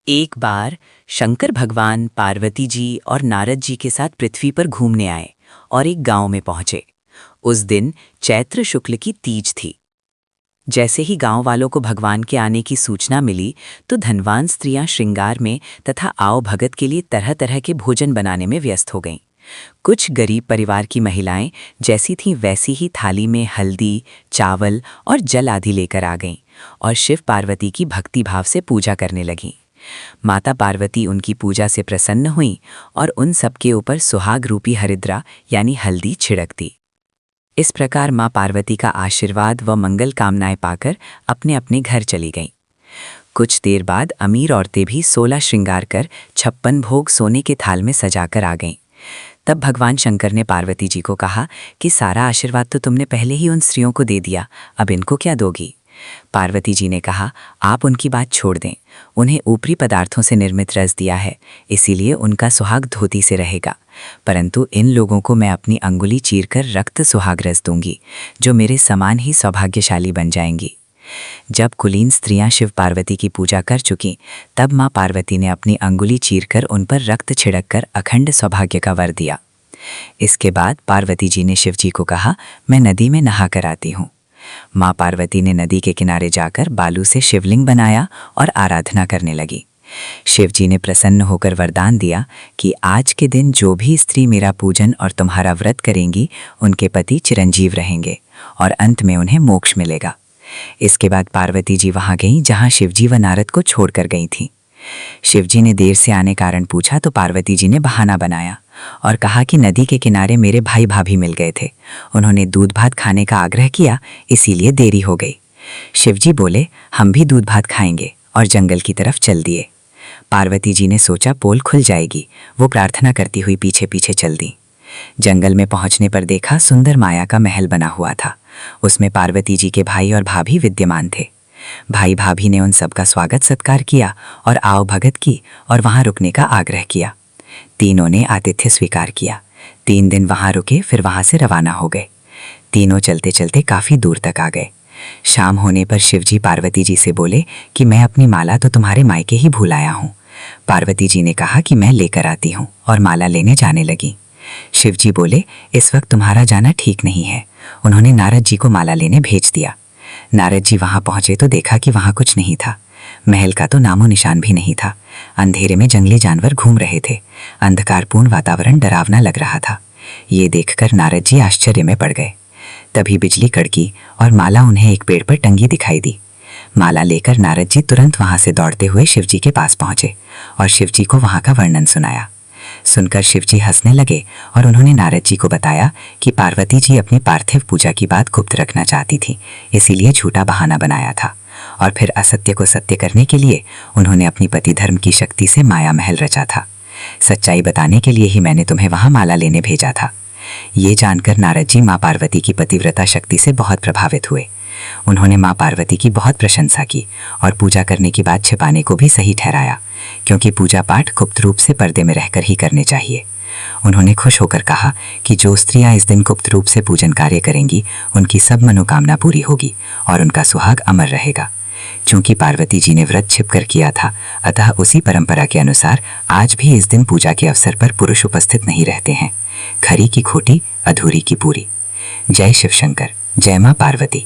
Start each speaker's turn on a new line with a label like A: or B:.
A: एक बार शंकर भगवान पार्वती जी और नारद जी के साथ पृथ्वी पर घूमने आए और एक गांव में पहुंचे। उस दिन चैत्र शुक्ल की तीज थी। जैसे ही गांव वालों को भगवान के आने की सूचना मिली तो धनवान स्त्रियां श्रृंगार में तथा आओ भगत के लिए तरह तरह के भोजन बनाने में व्यस्त हो गईं। कुछ गरीब परिवार की महिलाएं जैसी थीं वैसी ही थाली में हल्दी, चावल और जल आदि लेकर आ गईं और शिव पार्वती की भक्ति भाव से पूजा करने लगीं। माता पार्वती उनकी पूजा से प्रसन्न हुईं और उन सबके ऊपर सुहाग रूपी हरिद्रा यानी हल्दी छिड़क दी। इस प्रकार मां पार्वती का आशीर्वाद व मंगल कामनाएं पाकर अपने अपने घर चली गईं। कुछ देर बाद अमीर औरतें भी 16 श्रृंगार कर 56 भोग सोने के थाल में सजाकर आ गईं। तब भगवान शंकर ने पार्वती जी को कहा कि सारा आशीर्वाद तो तुमने पहले ही उन स्त्रियों को दे दिया, अब इनको क्या दोगी? पार्वती जी ने कहा, आप उनकी बात छोड़ दें। उन्हें ऊपरी पदार्थों से निर्मित रस दिया है, इसीलिए उनका सुहाग धोती से रहेगा। परंतु इन लोगों को मैं अपनी अंगुली चीरकर रक्त सुहाग रस दूंगी, जो मेरे समान ही सौभाग्यशाली बन जाएंगी। जब कुलीन स्त्रियां शिव पार्वती की पूजा कर चुकीं, तब मां पार्वती ने अपनी अंगुली चीरकर उन पर रक्त छिड़ककर अखंड सौभाग्य का वर दिया। इसके बाद पार्वती जी ने शिव जी को कहा, मैं नदी में नहा कर आती हूँ। मां पार्वती ने नदी के किनारे जाकर बालू से शिवलिंग बनाया और आराधना करने लगी। शिव जी ने प्रसन्न होकर वरदान दिया कि आज के दिन जो भी स्त्री मेरा पूजन और तुम्हारा व्रत करेंगी, उनके पति चिरंजीव रहेंगे और अंत में उन्हें मोक्ष मिलेगा। इसके बाद पार्वती जी वहां गईं जहां शिवजी व नारद को छोड़कर गई थीं। शिवजी ने देर से आने कारण पूछा तो पार्वती जी ने बहाना बनाया और कहा कि नदी के किनारे मेरे भाई भाभी मिल गए थे, उन्होंने दूध भात खाने का आग्रह किया, इसीलिए देरी हो गई। शिवजी बोले, हम भी दूध भात खाएंगे और जंगल की तरफ चल दिए। पार्वती जी ने सोचा पोल खुल जाएगी, वो प्रार्थना करती हुई पीछे पीछे चल दी। जंगल में पहुंचने पर देखा सुंदर माया का महल बना हुआ था। उसमें पार्वती जी के भाई और भाभी विद्यमान थे। भाई भाभी ने उन सबका स्वागत सत्कार किया और आओ भगत की और वहां रुकने का आग्रह किया। तीनों ने आतिथ्य स्वीकार किया। 3 दिन वहां रुके, फिर वहां से रवाना हो गए। तीनों चलते चलते काफी दूर तक आ गए। शाम होने पर शिवजी पार्वती जी से बोले कि मैं अपनी माला तो तुम्हारे मायके ही भूल आया हूँ। पार्वती जी ने कहा कि मैं लेकर आती हूँ और माला लेने जाने लगी। शिवजी बोले, इस वक्त तुम्हारा जाना ठीक नहीं है। उन्होंने नारद जी को माला लेने भेज दिया। नारद जी वहां पहुंचे तो देखा कि वहां कुछ नहीं था। महल का तो नामो निशान भी नहीं था। अंधेरे में जंगली जानवर घूम रहे थे। अंधकारपूर्ण वातावरण डरावना लग रहा था। ये देखकर नारद जी आश्चर्य में पड़ गए। तभी बिजली कड़की और माला उन्हें एक पेड़ पर टंगी दिखाई दी। माला लेकर नारद जी तुरंत वहां से दौड़ते हुए शिवजी के पास पहुंचे और शिवजी को वहां का वर्णन सुनाया। सुनकर शिवजी हंसने लगे और उन्होंने नारद जी को बताया कि पार्वती जी अपनी पार्थिव पूजा की बात गुप्त रखना चाहती थी, इसीलिए झूठा बहाना बनाया था। और फिर असत्य को सत्य करने के लिए उन्होंने अपनी पति धर्म की शक्ति से माया महल रचा था। सच्चाई बताने के लिए ही मैंने तुम्हें वहां माला लेने भेजा था। ये जानकर नारद जी माँ पार्वती की पतिव्रता शक्ति से बहुत प्रभावित हुए। उन्होंने माँ पार्वती की बहुत प्रशंसा की और पूजा करने की बात छिपाने को भी सही ठहराया, क्योंकि पूजा पाठ गुप्त रूप से पर्दे में रहकर ही करने चाहिए। उन्होंने खुश होकर कहा कि जो स्त्रियां इस दिन गुप्त रूप से पूजन कार्य करेंगी, उनकी सब मनोकामना पूरी होगी और उनका सुहाग अमर रहेगा। चूंकि पार्वती जी ने व्रत छिपकर किया था, अतः उसी परंपरा के अनुसार आज भी इस दिन पूजा के अवसर पर पुरुष उपस्थित नहीं रहते हैं। खरी की खोटी, अधूरी की पूरी। जय शिव शंकर, जय मां पार्वती।